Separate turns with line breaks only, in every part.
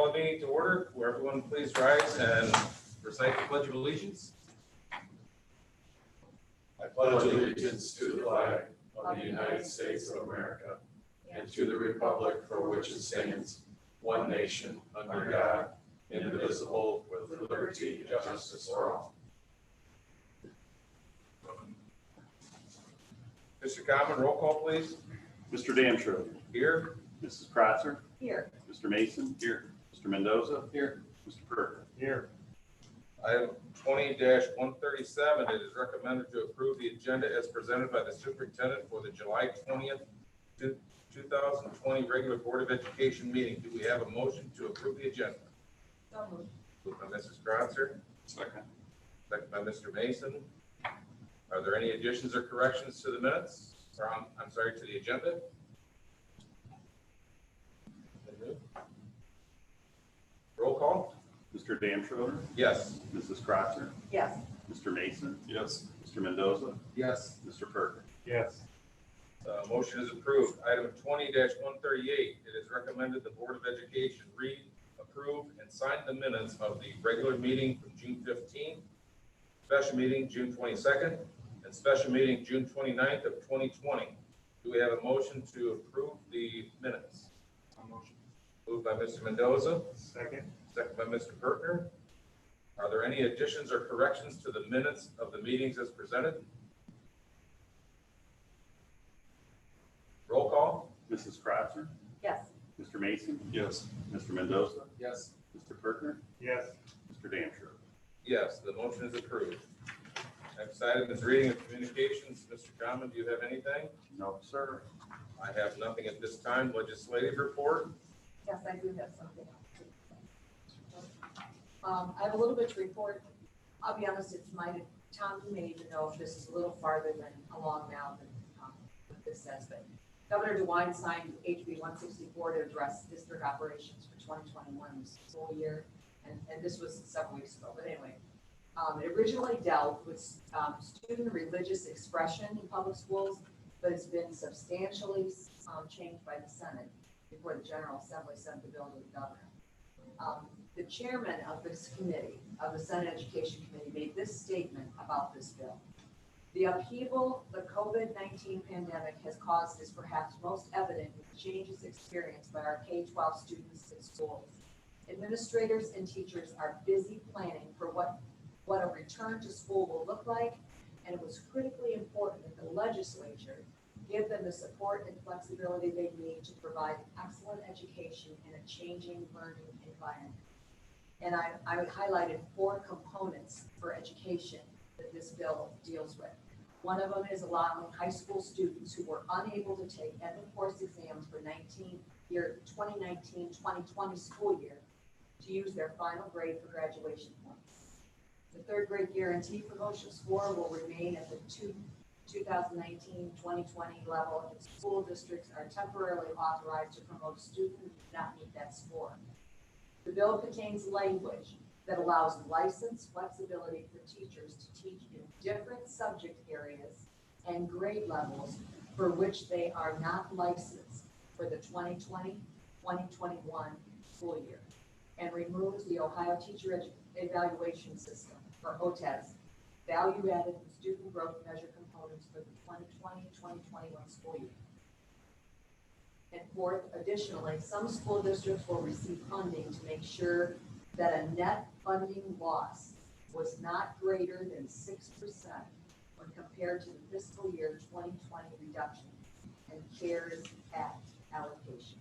call the meeting to order. Will everyone please rise and recite the Pledge of Allegiance?
I pledge allegiance to the flag of the United States of America and to the republic for which it stands, one nation, under God, indivisible, with liberty and justice for all.
Mr. Common, roll call, please.
Mr. Damstra.
Here.
Mrs. Kratzer.
Here.
Mr. Mason. Here. Mr. Mendoza.
Here.
Mr. Perker.
Here.
Item 20-137, it is recommended to approve the agenda as presented by the superintendent for the July 20th, 2020 regular Board of Education meeting. Do we have a motion to approve the agenda?
So moved.
Moved by Mrs. Kratzer,
Second.
second by Mr. Mason. Are there any additions or corrections to the minutes? Or I'm sorry, to the agenda? Roll call?
Mr. Damstra.
Yes.
Mrs. Kratzer.
Yes.
Mr. Mason.
Yes.
Mr. Mendoza.
Yes.
Mr. Perker.
Yes.
Motion is approved. Item 20-138, it is recommended the Board of Education read, approve, and sign the minutes of the regular meeting from June 15th, special meeting June 22nd, and special meeting June 29th of 2020. Do we have a motion to approve the minutes?
Motion.
Moved by Mr. Mendoza,
Second.
second by Mr. Pertner. Are there any additions or corrections to the minutes of the meetings as presented? Roll call?
Mrs. Kratzer.
Yes.
Mr. Mason.
Yes.
Mr. Mendoza.
Yes.
Mr. Perker.
Yes.
Mr. Damstra.
Yes, the motion is approved. Next item is reading of communications. Mr. Common, do you have anything?
No, sir.
I have nothing at this time. Legislative report?
Yes, I do have something. I have a little bit to report. I'll be honest, it's my, Tom, you may even know if this is a little farther than along now than what this says, but Governor DeWine signed HB 164 to address district operations for 2021 school year. And this was several weeks ago, but anyway. It originally dealt with student religious expression in public schools, but it's been substantially changed by the Senate before the General Assembly sent the bill to the governor. The chairman of this committee, of the Senate Education Committee, made this statement about this bill. The upheaval the COVID-19 pandemic has caused is perhaps most evident in the changes experienced by our K-12 students in schools. Administrators and teachers are busy planning for what a return to school will look like, and it was critically important that the legislature give them the support and flexibility they need to provide excellent education in a changing learning environment. And I highlighted 4 components for education that this bill deals with. One of them is allowing high school students who were unable to take end of course exams for 2019-2020 school year to use their final grade for graduation points. The third grade guarantee promotion score will remain at the 2019-2020 level if school districts are temporarily authorized to promote students who do not meet that score. The bill contains language that allows license flexibility for teachers to teach in different subject areas and grade levels for which they are not licensed for the 2020-2021 school year, and removes the Ohio Teacher Evaluation System, or OTES, value-added student growth measure components for the 2020-2021 school year. And fourth, additionally, some school districts will receive funding to make sure that a net funding loss was not greater than 6% when compared to the fiscal year 2020 reduction and CARES Act allocation.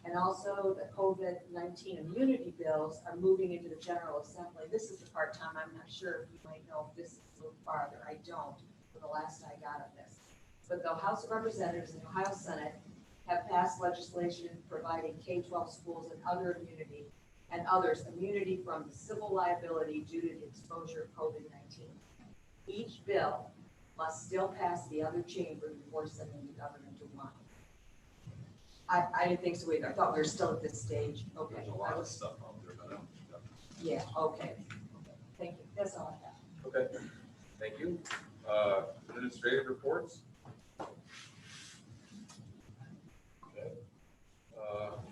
And also the COVID-19 immunity bills are moving into the General Assembly. This is the part, Tom, I'm not sure if you might know if this is a little farther. I don't, for the last I got of this. But the House of Representatives and the Ohio Senate have passed legislation providing K-12 schools and others immunity from the civil liability due to the exposure of COVID-19. Each bill must still pass the other chamber before sending the governor to one. I didn't think so either. I thought we were still at this stage. Okay.
There's a lot of stuff out there, but
Yeah, okay. Thank you. That's all I have.
Okay, thank you. Administrative reports? Okay.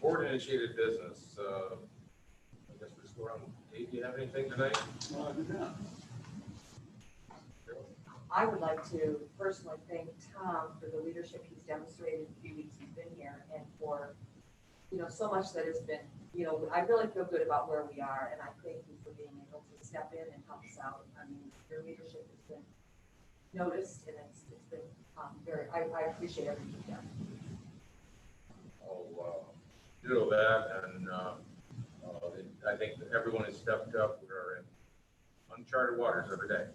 board initiated business, I guess we're just going on. Dave, do you have anything tonight?
No, I did not.
I would like to personally thank Tom for the leadership he's demonstrated in the few weeks he's been here and for, so much that has been, I really feel good about where we are and I thank you for being able to step in and help us out. I mean, your leadership has been noticed and it's been I appreciate everything you've done.
I'll do that, and I think that everyone has stepped up. We're in uncharted waters every day,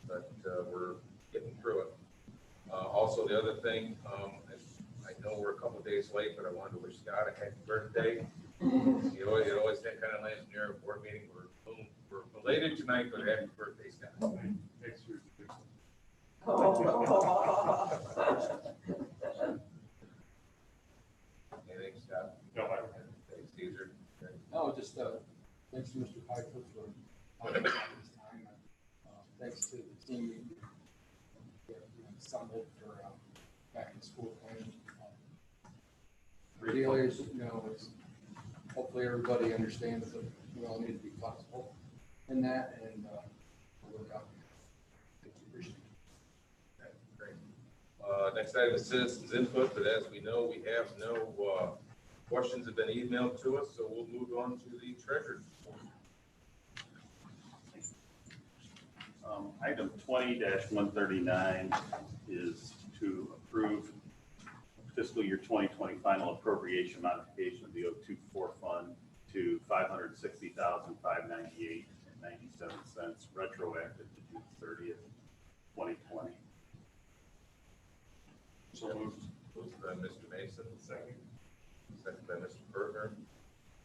but we're getting through it. Also, the other thing, I know we're a couple of days late, but I wanted to wish Scott a happy birthday. It always kind of lands near a board meeting. We're belated tonight, but happy birthday, Scott.
Thanks for
Anything, Scott?
No, I don't have.
Thanks, Caesar.
No, just thanks to Mr. Piper for having this time. Thanks to the team that assembled for back in school planning. Ideally, it's hopefully everybody understands that we all need to be flexible in that and work out. Thank you, appreciate it.
Okay, great. Next item is citizens input, but as we know, we have no questions have been emailed to us, so we'll move on to the treasurer's report.
Item 20-139 is to approve fiscal year 2020 final appropriation modification of the 024 fund to $560,598.97 retroactive to June 30th, 2020.
So moved.
Moved by Mr. Mason,
Second.
second by Mr. Berger.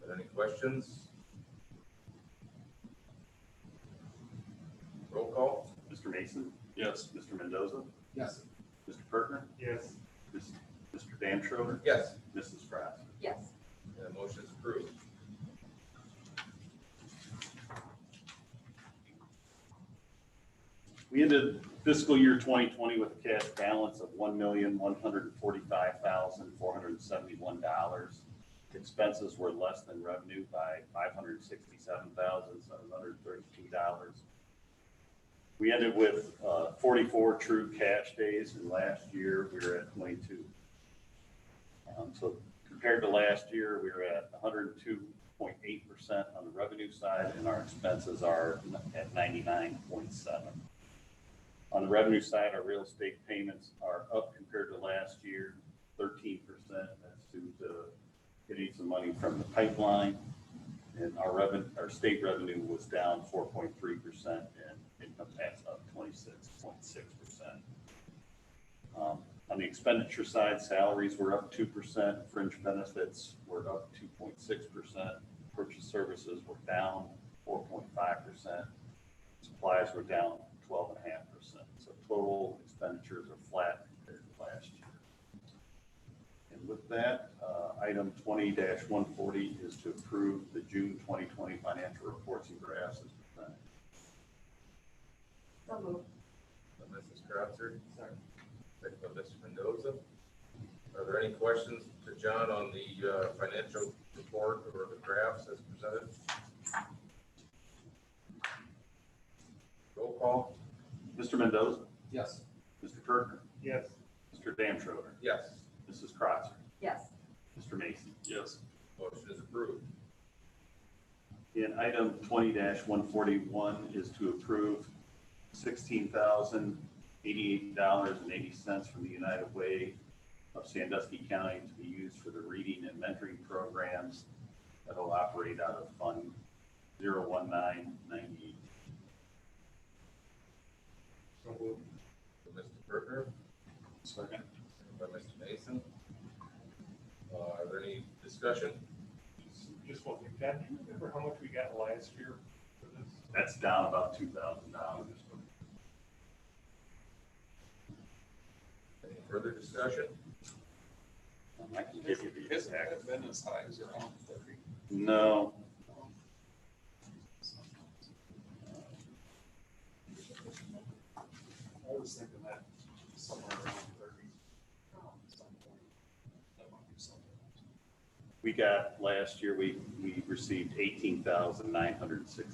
Are there any questions? Roll call?
Mr. Mason,
Yes.
Mr. Mendoza,
Yes.
Mr. Pertner,
Yes.
Mr. Dan Schroeder,
Yes.
Mrs. Kraft.
Yes.
And the motion is approved.
We ended fiscal year 2020 with a cash balance of $1,145,471. Expenses were less than revenue by $567,732. We ended with 44 true cash days, and last year we were at 22. So compared to last year, we were at 102.8% on the revenue side, and our expenses are at 99.7%. On the revenue side, our real estate payments are up compared to last year, 13%. That's due to getting some money from the pipeline. And our state revenue was down 4.3%, and income tax up 26.6%. On the expenditure side, salaries were up 2%, fringe benefits were up 2.6%, purchase services were down 4.5%, supplies were down 12.5%. So total expenditures are flat compared to last year. And with that, item 20-140 is to approve the June 2020 financial reports and graphs as presented.
So moved.
By Mrs. Kratzer. Second by Mr. Mendoza. Are there any questions to John on the financial report or the graphs as presented? Roll call?
Mr. Mendoza,
Yes.
Mr. Pertner,
Yes.
Mr. Dan Schroeder,
Yes.
Mrs. Kratzer,
Yes.
Mr. Mason.
Yes.
Motion is approved.
And item 20-141 is to approve $16,088.80 from the United Way of Sandusky County to be used for the reading and mentoring programs that will operate out of Fund 01998.
So moved.
By Mr. Berger,
Second.
second by Mr. Mason. Are there any discussion?
Just one thing, John, do you remember how much we got last year for this?
That's down about $2,000.
Any further discussion?
I can give you the exact.
Hasn't been as high as around 30.
No.
I was thinking that somewhere around 30 at some point. That might be something.
We got, last year, we received $18,916.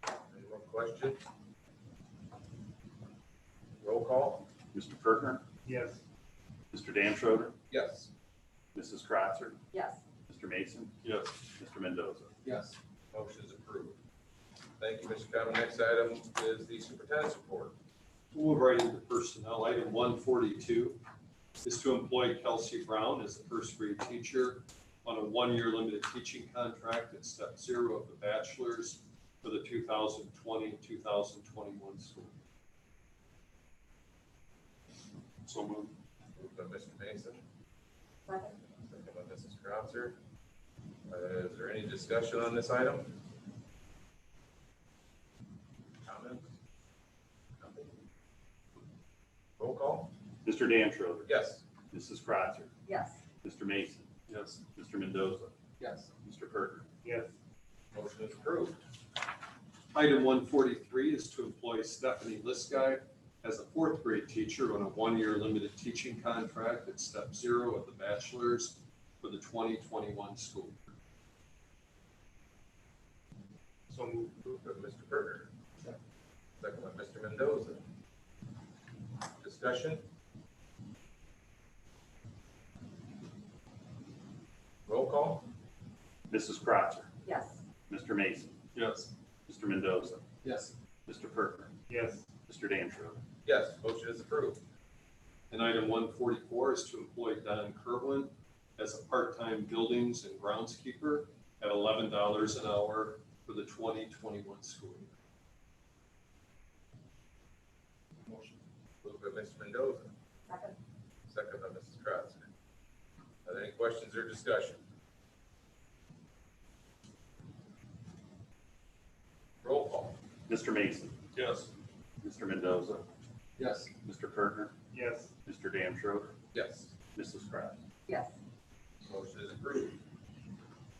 Any more questions? Roll call?
Mr. Pertner,
Yes.
Mr. Dan Schroeder,
Yes.
Mrs. Kratzer,
Yes.
Mr. Mason,
Yes.
Mr. Mendoza.
Yes.
Motion is approved. Thank you, Mr. Cottle. Next item is the superintendent's report.
We'll move right into personnel. Item 142 is to employ Kelsey Brown as a first grade teacher on a one-year limited teaching contract at step 0 of the bachelor's for the 2020-2021 school year. So moved.
Moved by Mr. Mason,
Second.
second by Mrs. Kratzer. Is there any discussion on this item? Comments? Nothing? Roll call?
Mr. Dan Schroeder,
Yes.
Mrs. Kratzer,
Yes.
Mr. Mason,
Yes.
Mr. Mendoza,
Yes.
Mr. Pertner.
Yes.
Motion is approved.
Item 143 is to employ Stephanie Liskey as a fourth grade teacher on a one-year limited teaching contract at step 0 of the bachelor's for the 2021 school year.
So moved by Mr. Berger.
Second.
Second by Mr. Mendoza. Discussion? Roll call?
Mrs. Kratzer,
Yes.
Mr. Mason,
Yes.
Mr. Mendoza,
Yes.
Mr. Pertner,
Yes.
Mr. Dan Schroeder.
Yes, motion is approved.
And item 144 is to employ Don Kerwin as a part-time buildings and groundskeeper at $11 an hour for the 2021 school year.
Motion.
Moved by Mr. Mendoza,
Second.
second by Mrs. Kratzer. Are there any questions or discussion? Roll call?
Mr. Mason,
Yes.
Mr. Mendoza,
Yes.
Mr. Pertner,
Yes.
Mr. Dan Schroeder,
Yes.
Mrs. Kratzer.
Yes.
Motion is approved.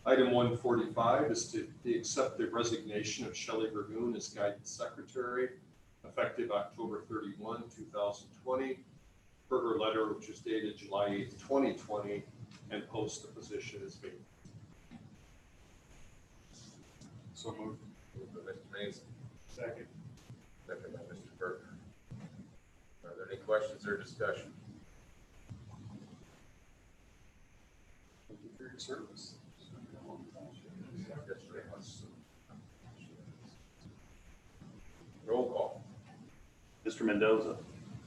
Item 145 is to accept the resignation of Shelley Burgoon as guidance secretary effective October 31, 2020, per her letter which was dated July 8, 2020, and post the position as vacant. So moved.
Moved by Mr. Mason,
Second.
second by Mr. Berger. Are there any questions or discussion?
Thank you for your service.
Roll call?
Mr. Mendoza,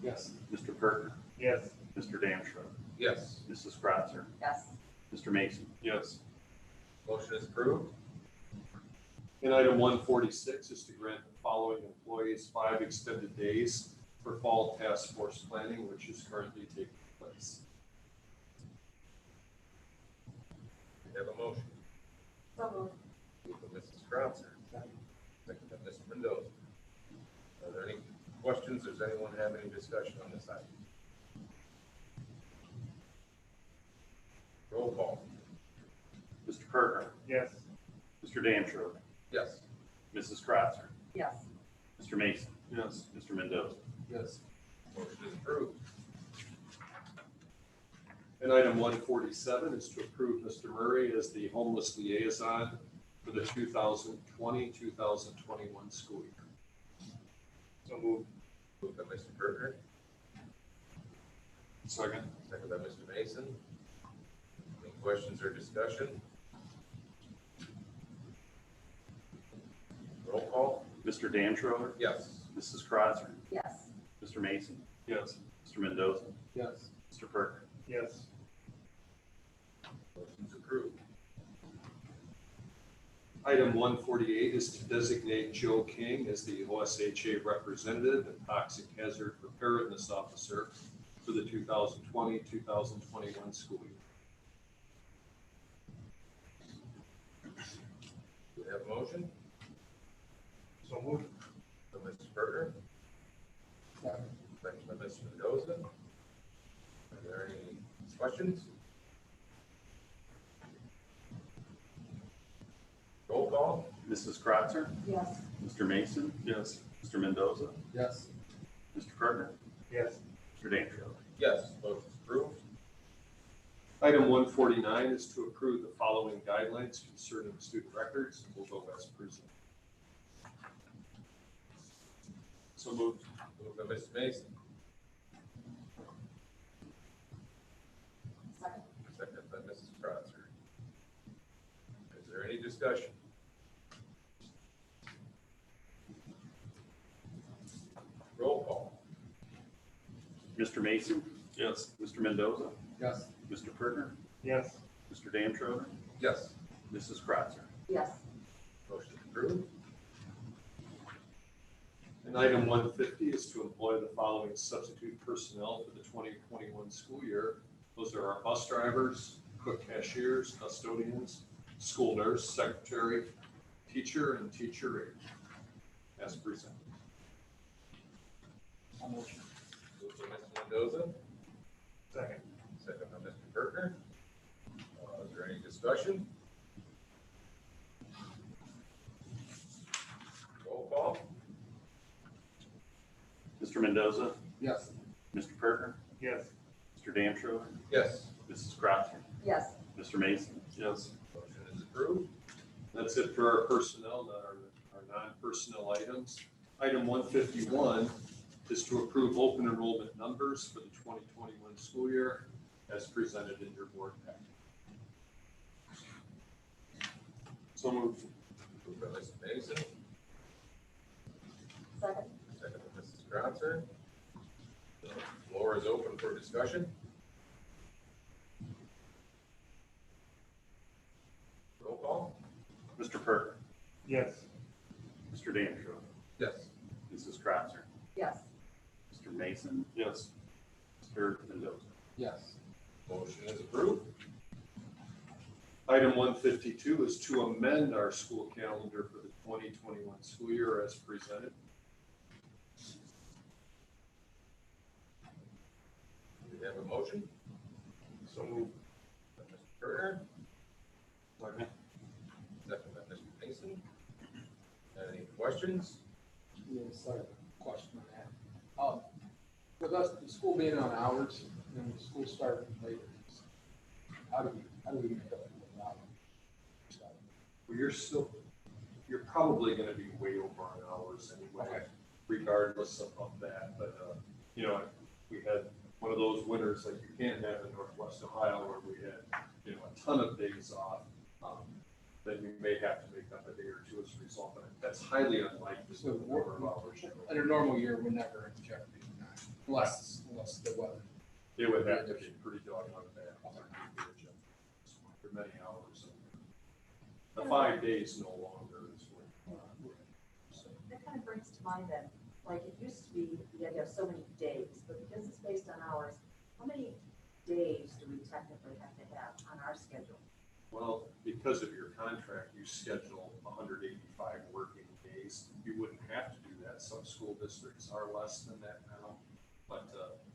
Yes.
Mr. Pertner,
Yes.
Mr. Dan Schroeder,
Yes.
Mrs. Kratzer,
Yes.
Mr. Mason,
Yes.
Motion is approved.
And item 146 is to grant the following employees 5 extended days for fall task force planning, which is currently taking place.
We have a motion.
So moved.
Moved by Mrs. Kratzer, second by Mr. Mendoza. Are there any questions? Does anyone have any discussion on this item? Roll call?
Mr. Pertner,
Yes.
Mr. Dan Schroeder,
Yes.
Mrs. Kratzer,
Yes.
Mr. Mason,
Yes.
Mr. Mendoza.
Yes.
Motion is approved.
And item 147 is to approve Mr. Murray as the homeless liaison for the 2020-2021 school year.
So moved.
Moved by Mr. Berger,
Second.
second by Mr. Mason. Any questions or discussion? Roll call?
Mr. Dan Schroeder,
Yes.
Mrs. Kratzer,
Yes.
Mr. Mason,
Yes.
Mr. Mendoza,
Yes.
Mr. Pertner.
Yes.
Motion's approved.
Item 148 is to designate Joe King as the OSHA representative and toxic hazard preparedness officer for the 2020-2021 school year.
Do we have a motion?
So moved.
By Mr. Berger,
Second.
second by Mr. Mendoza. Are there any questions? Roll call?
Mrs. Kratzer,
Yes.
Mr. Mason,
Yes.
Mr. Mendoza,
Yes.
Mr. Pertner,
Yes.
Mr. Danforth.
Yes, motion is approved.
Item 149 is to approve the following guidelines concerning student records. We'll go as presented.
So moved.
Moved by Mrs. Mason,
Second.
seconded by Mrs. Crosser. Is there any discussion? Roll call.
Mr. Mason,
Yes.
Mr. Mendoza,
Yes.
Mr. Pertner,
Yes.
Mr. Danforth,
Yes.
Mrs. Kratzer.
Yes.
Motion is approved.
And item 150 is to employ the following substitute personnel for the 2021 school year. Those are our bus drivers, cook cashiers, custodians, school nurse, secretary, teacher, and teacher aide, as presented.
I'll motion.
Moved by Mr. Mendoza,
Second.
second by Mr. Pertner. Is there any discussion? Roll call.
Mr. Mendoza,
Yes.
Mr. Pertner,
Yes.
Mr. Danforth,
Yes.
Mrs. Kratzer,
Yes.
Mr. Mason.
Yes.
Motion is approved.
That's it for our personnel, not our non-personnel items. Item 151 is to approve open enrollment numbers for the 2021 school year as presented in your board packet. So moved.
Moved by Mrs. Mason,
Second.
second by Mrs. Kratzer. The floor is open for discussion. Roll call.
Mr. Pertner,
Yes.
Mr. Danforth,
Yes.
Mrs. Kratzer,
Yes.
Mr. Mason,
Yes.
Mr. Mendoza.
Yes.
Motion is approved.
Item 152 is to amend our school calendar for the 2021 school year as presented.
Do we have a motion? So moved. By Mr. Turner, second by Mr. Mason. Any questions?
Yes, I have a question on that. With us, the school being on hours, and the school starting later, how do we make up for the hours?
Well, you're probably gonna be way over on hours anyway,
Okay.
regardless of that, but, we had one of those winters like you can't have in Northwest Ohio where we had, a ton of days off. Then you may have to make up a day or two as a result, but that's highly unlikely.
So
with the number of hours you
in a normal year, we're never in jeopardy, unless the weather.
It would have to be pretty doggone bad. For many hours. The 5 days no longer is what. So,
That kind of brings to mind that, like, it used to be, you had to have so many days, but because it's based on hours, how many days do we technically have to have on our schedule?
Well, because of your contract, you schedule 185 working days. You wouldn't have to do that. Some school districts are less than that now, but,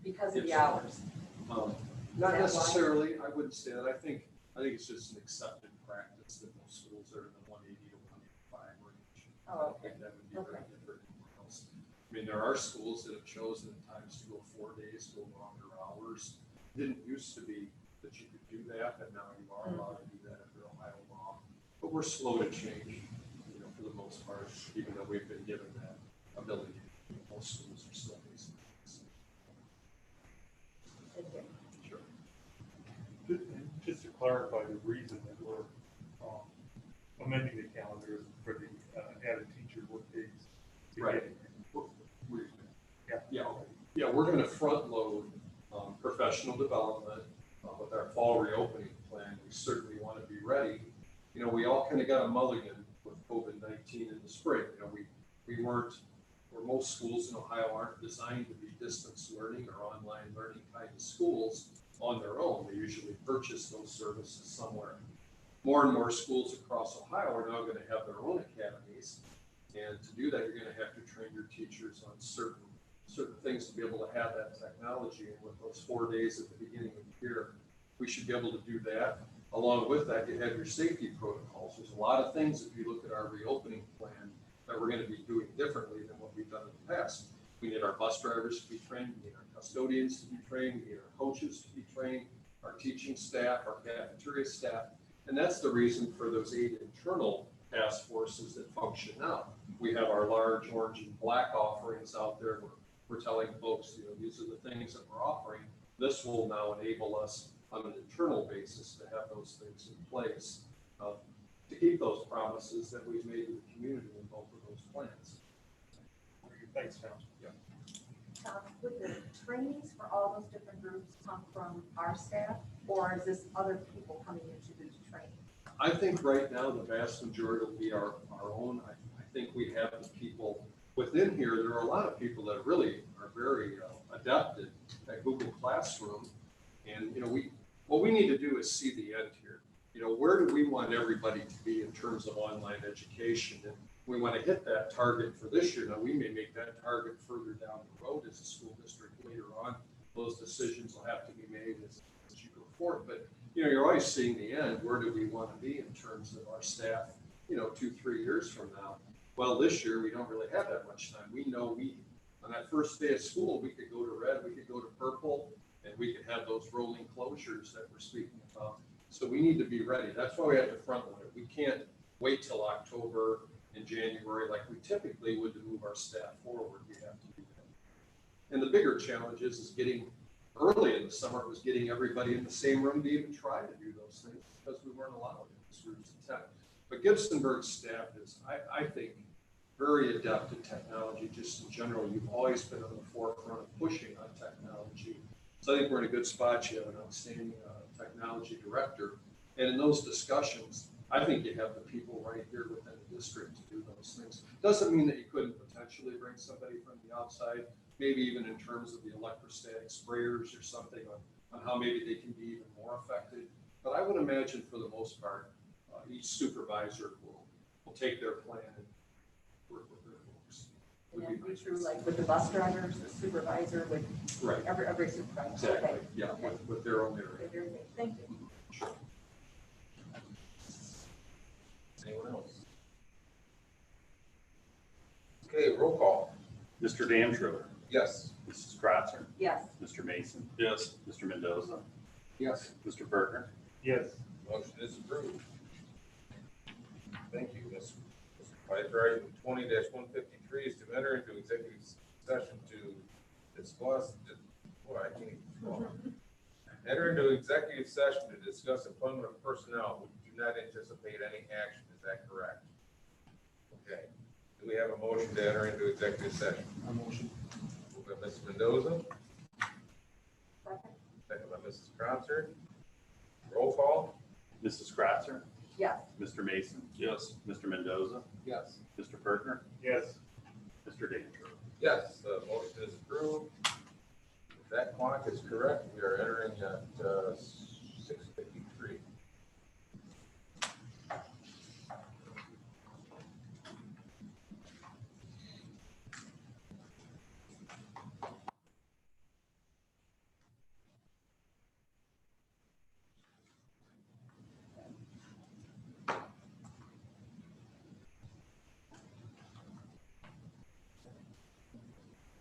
Because of the
Yes.
hours.
not
Is that why?
necessarily, I wouldn't say that. I think it's just an accepted practice that most schools are in the 180 to 185 range.
Oh,
I don't
okay.
think that would be very
Okay.
different anywhere else. I mean, there are schools that have chosen at times to go 4 days, go longer hours. Didn't used to be that you could do that, and now you are allowed to do that under Ohio law. But we're slow to change, for the most part, even though we've been given that ability. Most schools are still facing this.
Thank you.
Sure.
Just to clarify, the reason that we're amending the calendar is for the added teacher workdays.
Right.
Yeah.
Yeah, we're gonna front load, professional development, with our fall reopening plan. We certainly wanna be ready. We all kinda got a mulligan with COVID-19 in the spring. We weren't, or most schools in Ohio aren't designed to be distance learning or online learning kind of schools on their own. They usually purchase those services somewhere. More and more schools across Ohio are now gonna have their own academies. And to do that, you're gonna have to train your teachers on certain things to be able to have that technology. And with those 4 days at the beginning of the year, we should be able to do that. Along with that, you have your safety protocols. There's a lot of things, if you look at our reopening plan, that we're gonna be doing differently than what we've done in the past. We need our bus drivers to be trained, we need our custodians to be trained, we need our coaches to be trained, our teaching staff, our cafeteria staff. And that's the reason for those 8 internal task forces that function now. We have our large orange and black offerings out there where we're telling folks, these are the things that we're offering. This will now enable us on an internal basis to have those things in place to keep those promises that we've made to the community in both of those plans.
Thanks, Tom.
Would the trainings for all those different groups come from our staff, or is this other people coming in to do the training?
I think right now the vast majority will be our own. I think we have the people within here. There are a lot of people that really are very adept at Google Classroom. And, what we need to do is see the end here. Where do we want everybody to be in terms of online education? And we want to hit that target for this year. Now, we may make that target further down the road as a school district later on. Those decisions will have to be made as you go forward. But, you're always seeing the end. Where do we want to be in terms of our staff, 2-3 years from now? Well, this year, we don't really have that much time. We know on that first day of school, we could go to red, we could go to purple, and we could have those rolling closures that we're speaking about. So we need to be ready. That's why we have to front load it. We can't wait till October and January like we typically would to move our staff forward. We have to do that. And the bigger challenge is getting early in the summer, it was getting everybody in the same room to even try to do those things because we weren't allowed in these groups of 10. But Gibsonburg staff is, I think, very adept at technology. Just in general, you've always been on the forefront of pushing on technology. So I think we're in a good spot. You have an outstanding technology director. And in those discussions, I think you have the people right here within the district to do those things. Doesn't mean that you couldn't potentially bring somebody from the outside, maybe even in terms of the electrostatic sprayers or something on how maybe they can be even more effective. But I would imagine for the most part, each supervisor will take their plan and work with their folks.
And that'd be true like with the bus drivers, the supervisor, with
Right.
every supervisor.
Exactly.
Okay.
Yeah,
Okay.
with their own area.
Okay, very good. Thank you.
Sure.
Anyone else? Okay, roll call.
Mr. Dan Triller,
Yes.
Mrs. Kratzer,
Yes.
Mr. Mason,
Yes.
Mr. Mendoza,
Yes.
Mr. Berger,
Yes.
Motion is approved. Thank you, Mr. Piper. Item 20-153 is to enter into executive session to discuss, I can't even talk. Enter into executive session to discuss employment of personnel. We do not anticipate any action. Is that correct? Okay. Do we have a motion to enter into executive session?
A motion.
Moved by Mrs. Mendoza,
Second.
second by Mrs. Kratzer. Roll call.
Mrs. Kratzer,
Yes.
Mr. Mason,
Yes.
Mr. Mendoza,
Yes.
Mr. Berger,
Yes.
Mr. Dan Triller.
Yes, the motion is approved. If that clock is correct, we are entering at